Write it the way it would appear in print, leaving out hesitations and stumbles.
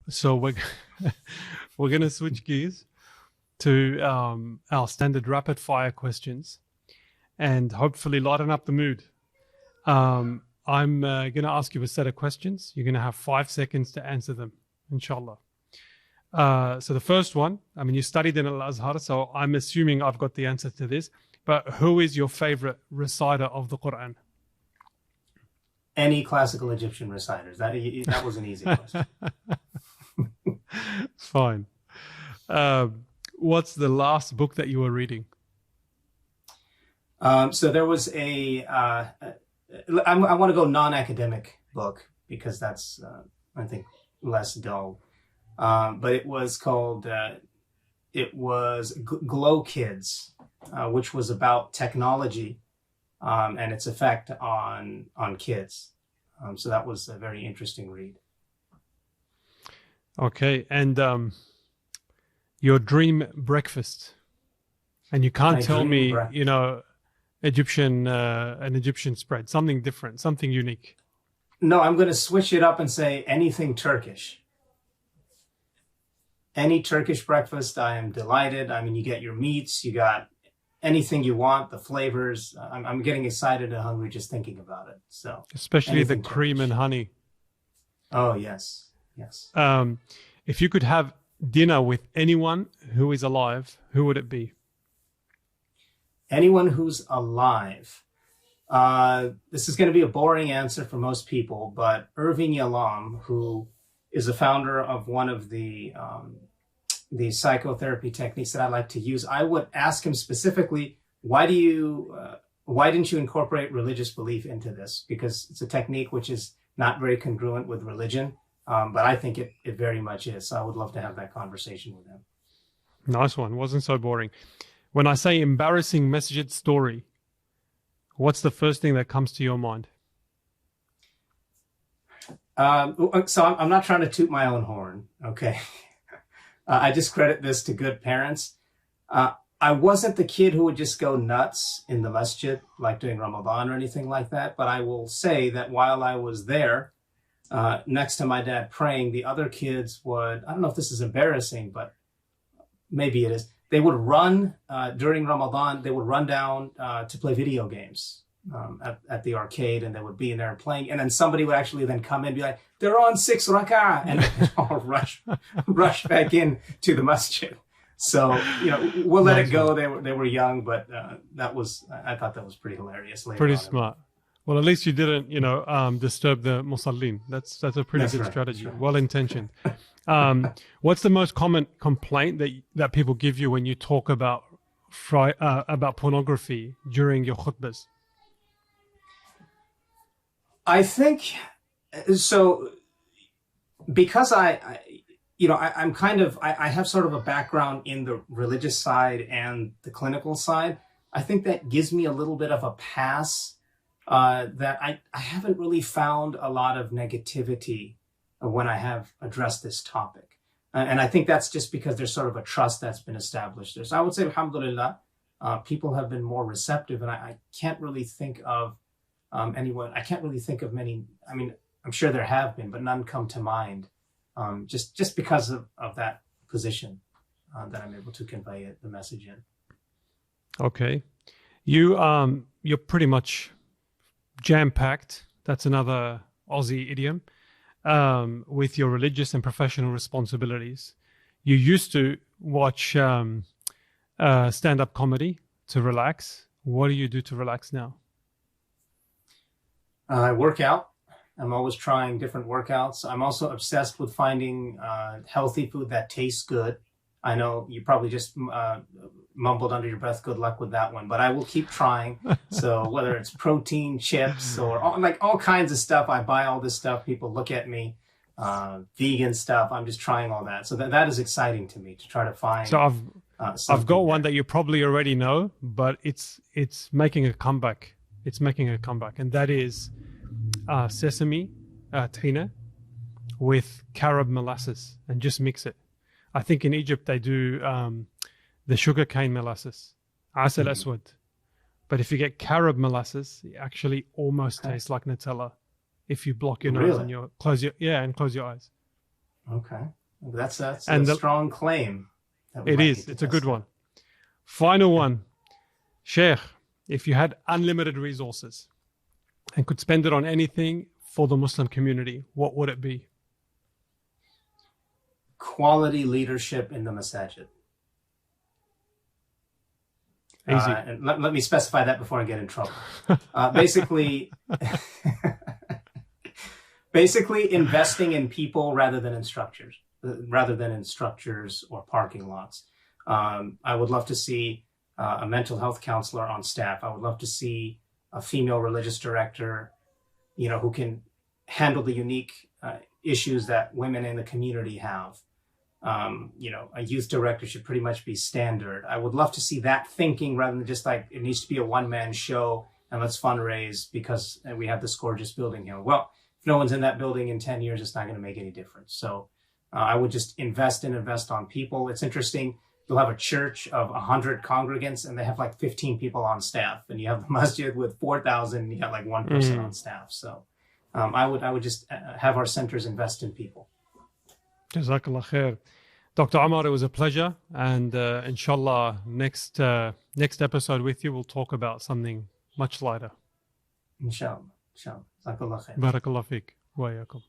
So we're going to switch gears to our standard rapid fire questions and hopefully lighten up the mood. I'm going to ask you a set of questions. You're going to have 5 seconds to answer them, inshallah. So the first one, I mean, you studied in Al-Azhar, so I'm assuming I've got the answer to this, but who is your favorite reciter of the Quran? Any classical Egyptian reciters. That was an easy question. Fine. What's the last book that you were reading? So there was I want to go non-academic book because that's, I think, less dull. But it was called, Glow Kids, which was about technology and its effect on kids. So that was a very interesting read. Okay. And your dream breakfast. And you can't tell me, breakfast. An Egyptian spread, something different, something unique. No, I'm going to switch it up and say anything Turkish. Any Turkish breakfast, I am delighted. I mean, you get your meats, you got anything you want, the flavors. I'm getting excited and hungry just thinking about it. So, especially the cream and honey. Oh, yes. Yes. If you could have dinner with anyone who is alive, who would it be? Anyone who's alive. This is going to be a boring answer for most people, but Irving Yalom, who is the founder of one of the psychotherapy techniques that I like to use, I would ask him specifically, why didn't you incorporate religious belief into this? Because it's a technique which is not very congruent with religion, but I think it very much is. So I would love to have that conversation with him. Nice one. Wasn't so boring. When I say embarrassing masjid story, what's the first thing that comes to your mind? So I'm not trying to toot my own horn, okay? I just credit this to good parents. I wasn't the kid who would just go nuts in the masjid, like during Ramadan or anything like that, but I will say that while I was there, next to my dad praying, the other kids would, I don't know if this is embarrassing, but maybe it is. They would run during Ramadan. They would run down to play video games at the arcade, and they would be in there playing. And then somebody would actually then come in and be like, "They're on 6 rak'ah," and they'd all rush back in to the masjid. So we'll let it go. They were young, but I thought that was pretty hilarious. Pretty smart. Well, at least you didn't disturb the musallin. That's a pretty good strategy. Well intentioned. What's the most common complaint that people give you when you talk about pornography during your khutbahs? I think so, because I'm kind of, I have sort of a background in the religious side and the clinical side. I think that gives me a little bit of a pass that I haven't really found a lot of negativity when I have addressed this topic. And I think that's just because there's sort of a trust that's been established there. So I would say, alhamdulillah, people have been more receptive, and I can't really think of anyone. I can't really think of many. I mean, I'm sure there have been, but none come to mind, just because of that position that I'm able to convey the message in. Okay. You're pretty much jam-packed. That's another Aussie idiom. With your religious and professional responsibilities. You used to watch stand-up comedy to relax. What do you do to relax now? I work out. I'm always trying different workouts. I'm also obsessed with finding healthy food that tastes good. I know you probably just mumbled under your breath, good luck with that one, but I will keep trying. So whether it's protein chips or all kinds of stuff, I buy all this stuff. People look at me, vegan stuff. I'm just trying all that. So that is exciting to me to try to find. So I've got one that you probably already know, but it's making a comeback. It's making a comeback, and that is sesame tahina with carob molasses, and just mix it. I think in Egypt they do the sugarcane molasses, asal aswad. But if you get carob molasses, it actually almost tastes like Nutella if you block your nose and close your eyes. Okay. That's And a strong claim. It is. It's a good one. Final one. Sheikh, if you had unlimited resources and could spend it on anything for the Muslim community, what would it be? Quality leadership in the masajid. Easy. And let me specify that before I get in trouble. Basically, basically investing in people rather than in structures or parking lots. I would love to see a mental health counselor on staff. I would love to see a female religious director, who can handle the unique issues that women in the community have. A youth director should pretty much be standard. I would love to see that thinking rather than just like it needs to be a one-man show and let's fundraise because we have this gorgeous building here. Well, if no one's in that building in 10 years, it's not going to make any difference. So I would just invest on people. It's interesting. You'll have a church of 100 congregants and they have like 15 people on staff, and you have the masjid with 4,000 and you have like one person on staff. So I would just have our centers invest in people. Jazakallah khair. Dr. Omar, it was a pleasure. And inshallah, next episode with you, we'll talk about something much lighter. Inshallah. Jazakallah khair. Barakallah feek. Wa yakum.